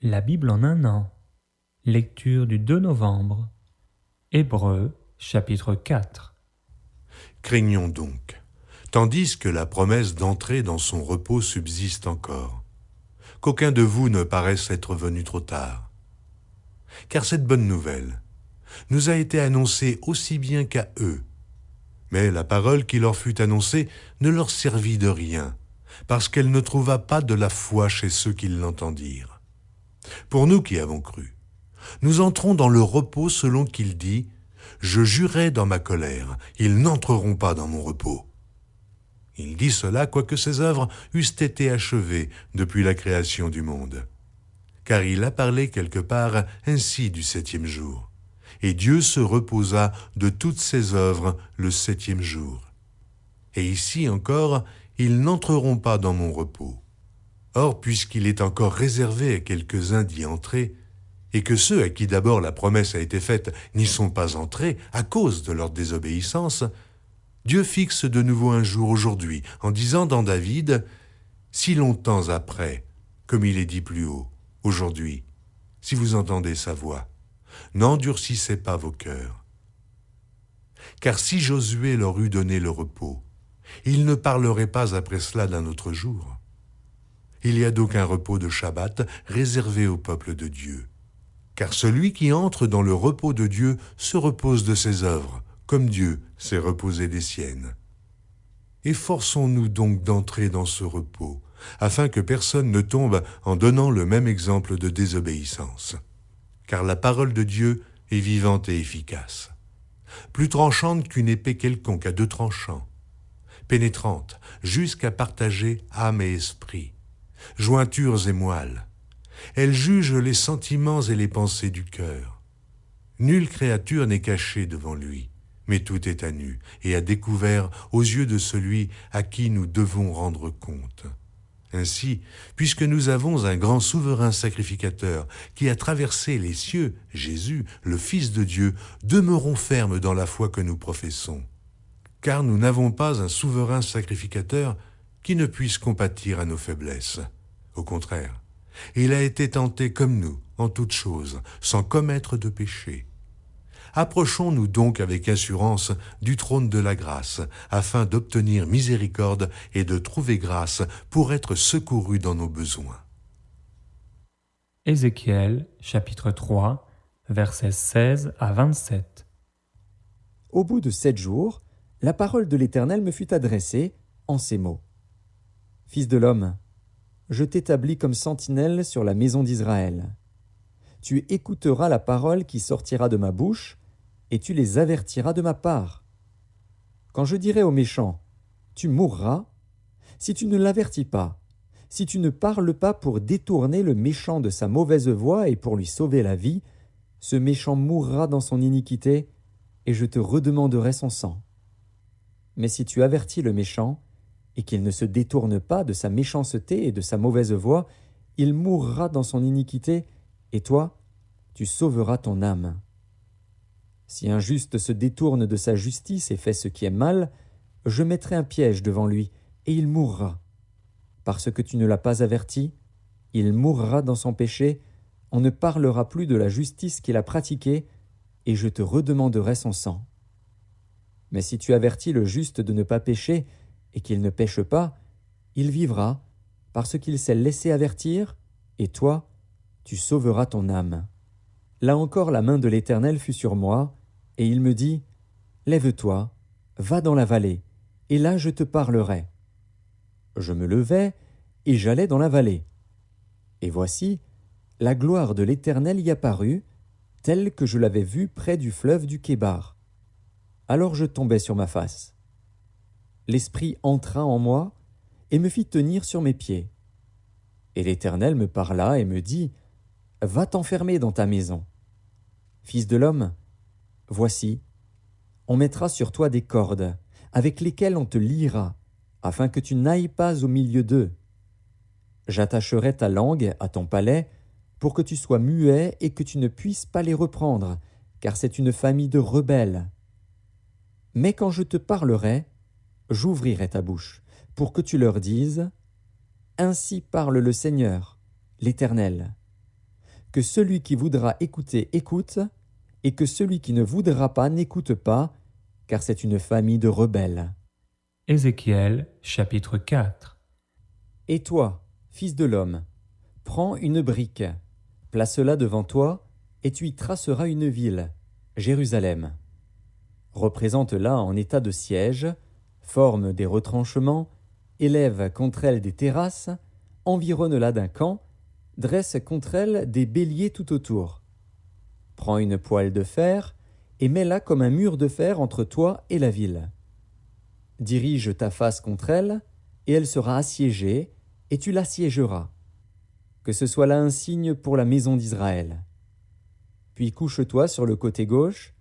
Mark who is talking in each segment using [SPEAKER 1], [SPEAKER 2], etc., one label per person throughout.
[SPEAKER 1] La Bible en un an. Lecture du 2 novembre. Hébreux, chapitre 4.
[SPEAKER 2] Craignons donc, tandis que la promesse d'entrer dans son repos subsiste encore, qu'aucun de vous ne paraisse être venu trop tard. Car cette bonne nouvelle nous a été annoncée aussi bien qu'à eux, mais la parole qui leur fut annoncée ne leur servit de rien, parce qu'elle ne trouva pas de la foi chez ceux qui l'entendirent. Pour nous qui avons cru, nous entrons dans le repos selon qu'il dit « Je jurai dans ma colère, ils n'entreront pas dans mon repos ». Il dit cela quoique ses œuvres eussent été achevées depuis la création du monde. Car il a parlé quelque part ainsi du septième jour. Et Dieu se reposa de toutes ses œuvres le septième jour. Et ici encore, ils n'entreront pas dans mon repos. Or, puisqu'il est encore réservé à quelques-uns d'y entrer, et que ceux à qui d'abord la promesse a été faite n'y sont pas entrés à cause de leur désobéissance, Dieu fixe de nouveau un jour aujourd'hui, en disant dans David, « Si longtemps après, comme il est dit plus haut, aujourd'hui, si vous entendez sa voix, n'endurcissez pas vos cœurs. Car si Josué leur eût donné le repos, il ne parlerait pas après cela d'un autre jour. Il y a donc un repos de Shabbat réservé au peuple de Dieu. Car celui qui entre dans le repos de Dieu se repose de ses œuvres, comme Dieu s'est reposé des siennes. Efforçons-nous donc d'entrer dans ce repos, afin que personne ne tombe en donnant le même exemple de désobéissance. Car la parole de Dieu est vivante et efficace, plus tranchante qu'une épée quelconque à deux tranchants, pénétrante jusqu'à partager âme et esprit, jointures et moelles. Elle juge les sentiments et les pensées du cœur. Nulle créature n'est cachée devant lui, mais tout est à nu et à découvert aux yeux de celui à qui nous devons rendre compte. Ainsi, puisque nous avons un grand souverain sacrificateur qui a traversé les cieux, Jésus, le Fils de Dieu, demeurons fermes dans la foi que nous professons. Car nous n'avons pas un souverain sacrificateur qui ne puisse compatir à nos faiblesses. Au contraire, il a été tenté comme nous, en toutes choses, sans commettre de péché. Approchons-nous donc avec assurance du trône de la grâce, afin d'obtenir miséricorde et de trouver grâce pour être secourus dans nos besoins.
[SPEAKER 1] Ézéchiel, chapitre 3, versets 16 à 27.
[SPEAKER 3] Au bout de 7 jours, la parole de l'Éternel me fut adressée en ces mots. « Fils de l'homme, je t'établis comme sentinelle sur la maison d'Israël. Tu écouteras la parole qui sortira de ma bouche, et tu les avertiras de ma part. Quand je dirai aux méchants, tu mourras, si tu ne l'avertis pas, si tu ne parles pas pour détourner le méchant de sa mauvaise voie et pour lui sauver la vie, ce méchant mourra dans son iniquité, et je te redemanderai son sang. Mais si tu avertis le méchant, et qu'il ne se détourne pas de sa méchanceté et de sa mauvaise voie, il mourra dans son iniquité, et toi, tu sauveras ton âme. Si un juste se détourne de sa justice et fait ce qui est mal, je mettrai un piège devant lui, et il mourra. Parce que tu ne l'as pas averti, il mourra dans son péché, on ne parlera plus de la justice qu'il a pratiquée, et je te redemanderai son sang. Mais si tu avertis le juste de ne pas pécher, et qu'il ne pêche pas, il vivra, parce qu'il s'est laissé avertir, et toi, tu sauveras ton âme. Là encore la main de l'Éternel fut sur moi, et il me dit, « Lève-toi, va dans la vallée, et là je te parlerai. » Je me levai, et j'allai dans la vallée. Et voici, la gloire de l'Éternel y apparut, telle que je l'avais vue près du fleuve du Kébar. Alors je tombai sur ma face. L'Esprit entra en moi, et me fit tenir sur mes pieds. Et l'Éternel me parla et me dit, « Va t'enfermer dans ta maison. Fils de l'homme, voici, on mettra sur toi des cordes, avec lesquelles on te liera, afin que tu n'ailles pas au milieu d'eux. J'attacherai ta langue à ton palais, pour que tu sois muet et que tu ne puisses pas les reprendre, car c'est une famille de rebelles. Mais quand je te parlerai, j'ouvrirai ta bouche, pour que tu leur dises, « Ainsi parle le Seigneur, l'Éternel. que celui qui voudra écouter écoute, et que celui qui ne voudra pas n'écoute pas, car c'est une famille de rebelles.
[SPEAKER 1] Ézéchiel chapitre 4.
[SPEAKER 3] Et toi, fils de l'homme, prends une brique, place-la devant toi, et tu y traceras une ville, Jérusalem. Représente-la en état de siège, forme des retranchements, élève contre elle des terrasses, environne-la d'un camp, dresse contre elle des béliers tout autour. Prends une poêle de fer et mets-la comme un mur de fer entre toi et la ville. Dirige ta face contre elle, et elle sera assiégée, et tu l'assiégeras. Que ce soit là un signe pour la maison d'Israël. Puis couche-toi sur le côté gauche,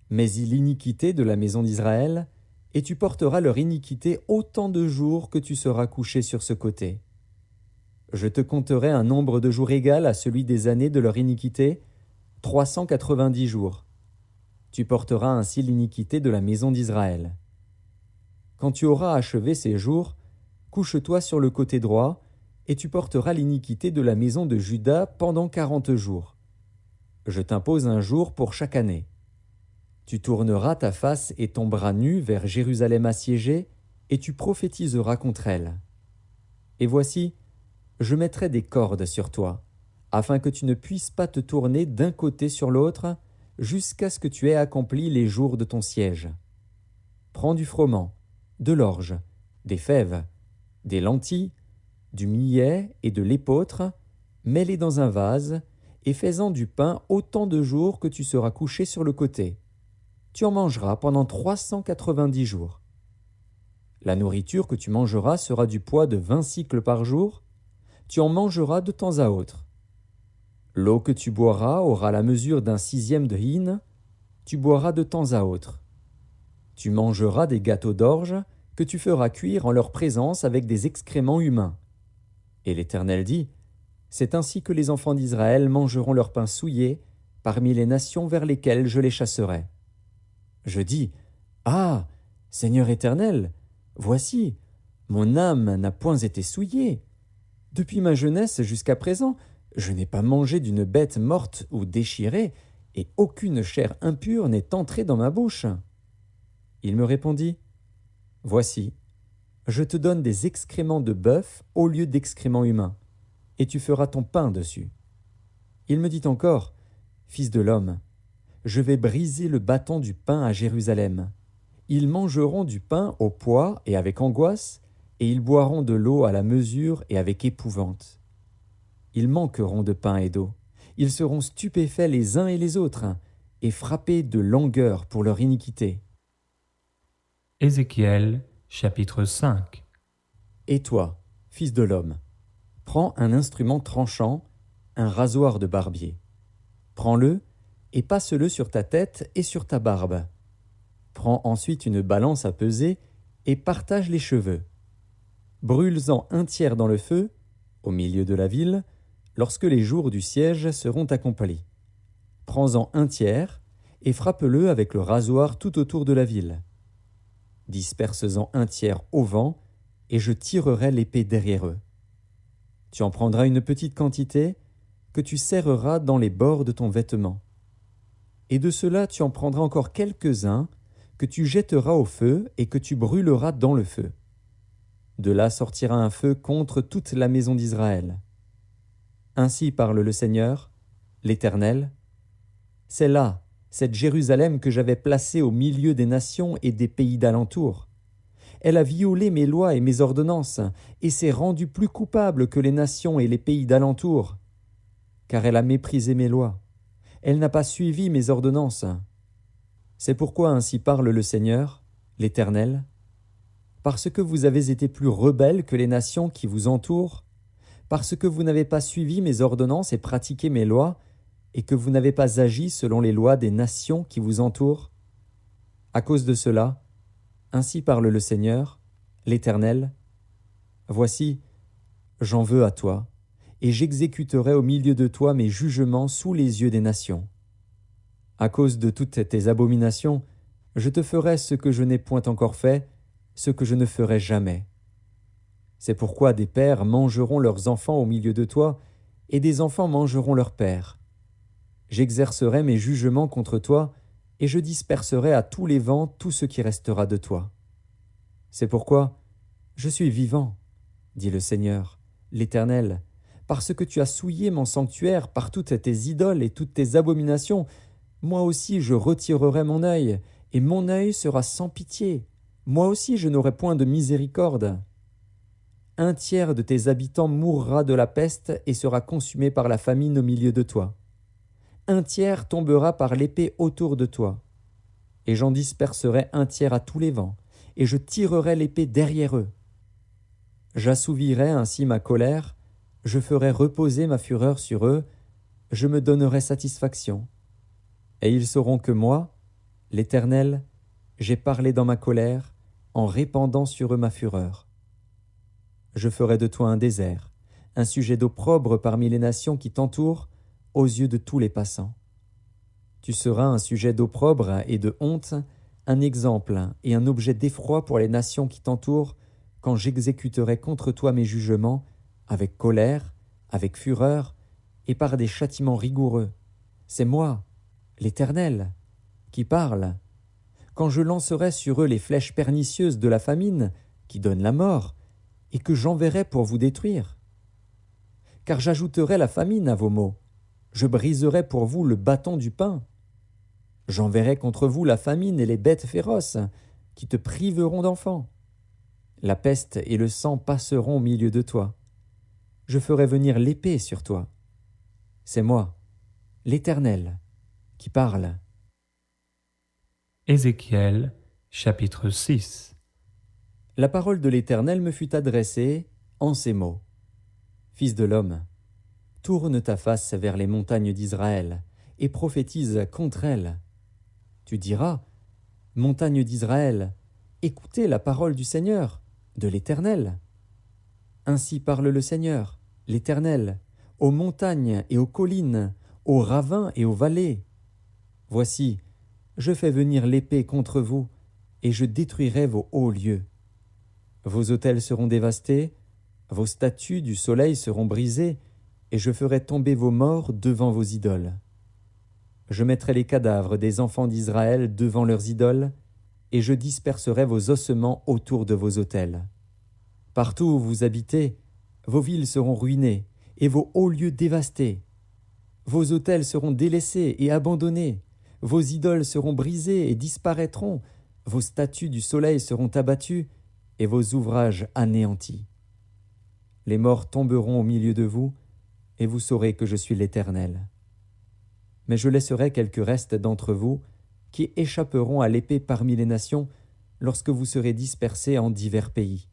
[SPEAKER 3] mets-y l'iniquité de la maison d'Israël, et tu porteras leur iniquité autant de jours que tu seras couché sur ce côté. Je te compterai un nombre de jours égal à celui des années de leur iniquité, 390 jours. Tu porteras ainsi l'iniquité de la maison d'Israël. Quand tu auras achevé ces jours, couche-toi sur le côté droit, et tu porteras l'iniquité de la maison de Juda pendant 40 jours. Je t'impose un jour pour chaque année. Tu tourneras ta face et ton bras nu vers Jérusalem assiégée, et tu prophétiseras contre elle. Et voici, je mettrai des cordes sur toi, afin que tu ne puisses pas te tourner d'un côté sur l'autre, jusqu'à ce que tu aies accompli les jours de ton siège. Prends du froment, de l'orge, des fèves, des lentilles, du millet et de l'épeautre, mets-les dans un vase, et fais-en du pain autant de jours que tu seras couché sur le côté. Tu en mangeras pendant 390 jours. La nourriture que tu mangeras sera du poids de 20 cycles par jour. Tu en mangeras de temps à autre. L'eau que tu boiras aura la mesure d'un 6e de hin. Tu boiras de temps à autre. Tu mangeras des gâteaux d'orge que tu feras cuire en leur présence avec des excréments humains. Et l'Éternel dit, c'est ainsi que les enfants d'Israël mangeront leur pain souillé parmi les nations vers lesquelles je les chasserai. Je dis, ah, Seigneur Éternel, voici, mon âme n'a point été souillée. Depuis ma jeunesse jusqu'à présent, je n'ai pas mangé d'une bête morte ou déchirée, et aucune chair impure n'est entrée dans ma bouche. Il me répondit, voici, je te donne des excréments de bœuf au lieu d'excréments humains, et tu feras ton pain dessus. Il me dit encore, fils de l'homme, je vais briser le bâton du pain à Jérusalem. Ils mangeront du pain au poids et avec angoisse, et ils boiront de l'eau à la mesure et avec épouvante. Ils manqueront de pain et d'eau. Ils seront stupéfaits les uns et les autres, et frappés de langueur pour leur iniquité.
[SPEAKER 1] Ézéchiel chapitre 5.
[SPEAKER 3] Et toi, fils de l'homme, prends un instrument tranchant, un rasoir de barbier. Prends-le et passe-le sur ta tête et sur ta barbe. Prends ensuite une balance à peser et partage les cheveux. Brûle-en un tiers dans le feu, au milieu de la ville, lorsque les jours du siège seront accomplis. Prends-en un tiers et frappe-le avec le rasoir tout autour de la ville. Disperse-en un tiers au vent, et je tirerai l'épée derrière eux. Tu en prendras une petite quantité, que tu serreras dans les bords de ton vêtement. Et de cela tu en prendras encore quelques-uns, que tu jetteras au feu et que tu brûleras dans le feu. De là sortira un feu contre toute la maison d'Israël. Ainsi parle le Seigneur, l'Éternel. C'est là, cette Jérusalem que j'avais placée au milieu des nations et des pays d'alentour. Elle a violé mes lois et mes ordonnances, et s'est rendue plus coupable que les nations et les pays d'alentour, car elle a méprisé mes lois. Elle n'a pas suivi mes ordonnances. C'est pourquoi ainsi parle le Seigneur, l'Éternel. Parce que vous avez été plus rebelles que les nations qui vous entourent, parce que vous n'avez pas suivi mes ordonnances et pratiqué mes lois, et que vous n'avez pas agi selon les lois des nations qui vous entourent. À cause de cela, ainsi parle le Seigneur, l'Éternel. Voici, j'en veux à toi, et j'exécuterai au milieu de toi mes jugements sous les yeux des nations. À cause de toutes tes abominations, je te ferai ce que je n'ai point encore fait, ce que je ne ferai jamais. C'est pourquoi des pères mangeront leurs enfants au milieu de toi, et des enfants mangeront leurs pères. J'exercerai mes jugements contre toi, et je disperserai à tous les vents tout ce qui restera de toi. C'est pourquoi je suis vivant, dit le Seigneur, l'Éternel, parce que tu as souillé mon sanctuaire par toutes tes idoles et toutes tes abominations. Moi aussi je retirerai mon œil, et mon œil sera sans pitié. Moi aussi je n'aurai point de miséricorde. 1/3 de tes habitants mourra de la peste et sera consumé par la famine au milieu de toi. 1/3 tombera par l'épée autour de toi. Et j'en disperserai 1/3 à tous les vents, et je tirerai l'épée derrière eux. J'assouvirai ainsi ma colère, je ferai reposer ma fureur sur eux, je me donnerai satisfaction. Et ils sauront que moi, l'Éternel, j'ai parlé dans ma colère, en répandant sur eux ma fureur. Je ferai de toi un désert, un sujet d'opprobre parmi les nations qui t'entourent, aux yeux de tous les passants. Tu seras un sujet d'opprobre et de honte, un exemple et un objet d'effroi pour les nations qui t'entourent, quand j'exécuterai contre toi mes jugements, avec colère, avec fureur, et par des châtiments rigoureux. C'est moi, l'Éternel, qui parle. Quand je lancerai sur eux les flèches pernicieuses de la famine, qui donnent la mort, et que j'enverrai pour vous détruire. Car j'ajouterai la famine à vos maux, je briserai pour vous le bâton du pain. J'enverrai contre vous la famine et les bêtes féroces, qui te priveront d'enfants. La peste et le sang passeront au milieu de toi. Je ferai venir l'épée sur toi. C'est moi, l'Éternel, qui parle.
[SPEAKER 1] Ézéchiel, chapitre 6.
[SPEAKER 3] La parole de l'Éternel me fut adressée en ces mots. Fils de l'homme, tourne ta face vers les montagnes d'Israël et prophétise contre elles. Tu diras, montagnes d'Israël, écoutez la parole du Seigneur, de l'Éternel. Ainsi parle le Seigneur, l'Éternel, aux montagnes et aux collines, aux ravins et aux vallées. Voici, je fais venir l'épée contre vous, et je détruirai vos hauts lieux. Vos autels seront dévastés, vos statues du soleil seront brisées, et je ferai tomber vos morts devant vos idoles. Je mettrai les cadavres des enfants d'Israël devant leurs idoles, et je disperserai vos ossements autour de vos autels. Partout où vous habitez, vos villes seront ruinées, et vos hauts lieux dévastés. Vos autels seront délaissés et abandonnés, vos idoles seront brisées et disparaîtront, vos statues du soleil seront abattues, et vos ouvrages anéantis. Les morts tomberont au milieu de vous, et vous saurez que je suis l'Éternel. Mais je laisserai quelques restes d'entre vous, qui échapperont à l'épée parmi les nations, lorsque vous serez dispersés en divers pays.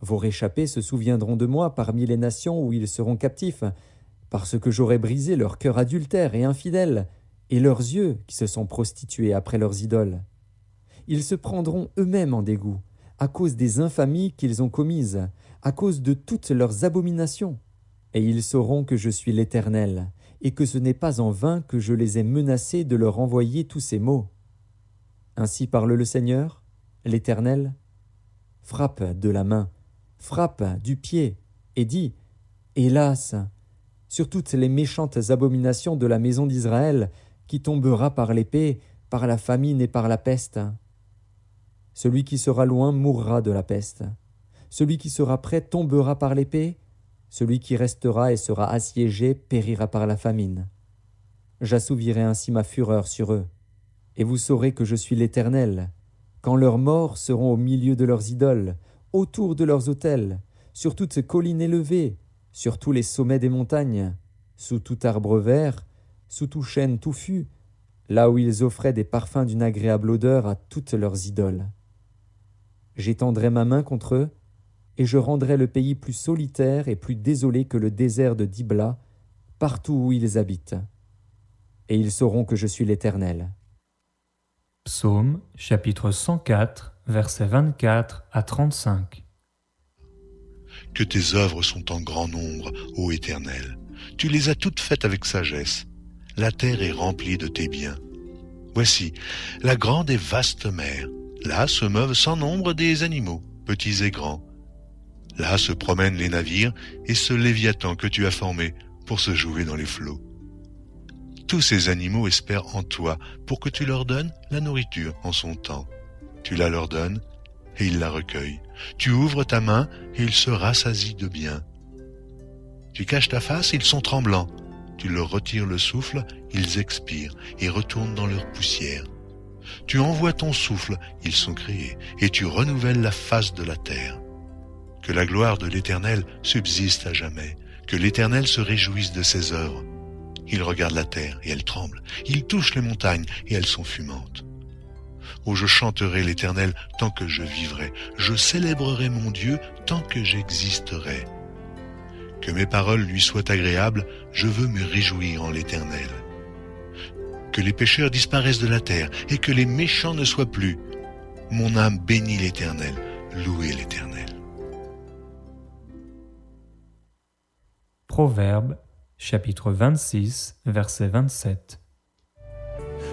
[SPEAKER 3] Vos réchappés se souviendront de moi parmi les nations où ils seront captifs, parce que j'aurai brisé leur cœur adultère et infidèle, et leurs yeux qui se sont prostitués après leurs idoles. Ils se prendront eux-mêmes en dégoût, à cause des infamies qu'ils ont commises, à cause de toutes leurs abominations. Et ils sauront que je suis l'Éternel, et que ce n'est pas en vain que je les ai menacés de leur envoyer tous ces maux. Ainsi parle le Seigneur, l'Éternel. Frappe de la main, frappe du pied, et dis, hélas, sur toutes les méchantes abominations de la maison d'Israël, qui tombera par l'épée, par la famine et par la peste. Celui qui sera loin mourra de la peste. Celui qui sera près tombera par l'épée. Celui qui restera et sera assiégé périra par la famine. J'assouvirai ainsi ma fureur sur eux. Et vous saurez que je suis l'Éternel, quand leurs morts seront au milieu de leurs idoles, autour de leurs autels, sur toutes collines élevées, sur tous les sommets des montagnes, sous tout arbre vert, sous tout chêne touffu, là où ils offraient des parfums d'une agréable odeur à toutes leurs idoles. J'étendrai ma main contre eux, et je rendrai le pays plus solitaire et plus désolé que le désert de Dibla, partout où ils habitent. Et ils sauront que je suis l'Éternel.
[SPEAKER 1] Psaume, chapitre 104, versets 24 à 35.
[SPEAKER 2] Que tes œuvres sont en grand nombre, ô Éternel. Tu les as toutes faites avec sagesse. La terre est remplie de tes biens. Voici la grande et vaste mer. Là se meuvent sans nombre des animaux, petits et grands. Là se promènent les navires et ce léviathan que tu as formé pour se jouer dans les flots. Tous ces animaux espèrent en toi pour que tu leur donnes la nourriture en son temps. Tu la leur donnes et ils la recueillent. Tu ouvres ta main et ils se rassasient de bien. Tu caches ta face, ils sont tremblants. Tu leur retires le souffle, ils expirent et retournent dans leur poussière. Tu envoies ton souffle, ils sont créés, et tu renouvelles la face de la terre. Que la gloire de l'Éternel subsiste à jamais, que l'Éternel se réjouisse de ses œuvres. Il regarde la terre et elle tremble, il touche les montagnes et elles sont fumantes. Oh, je chanterai l'Éternel tant que je vivrai, je célébrerai mon Dieu tant que j'existerai. Que mes paroles lui soient agréables, je veux me réjouir en l'Éternel. Que les pécheurs disparaissent de la terre et que les méchants ne soient plus. Mon âme bénit l'Éternel, louez l'Éternel.
[SPEAKER 1] Proverbes, chapitre 26, verset 27.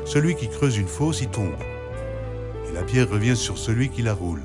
[SPEAKER 2] Celui qui creuse une fosse y tombe, et la pierre revient sur celui qui la roule.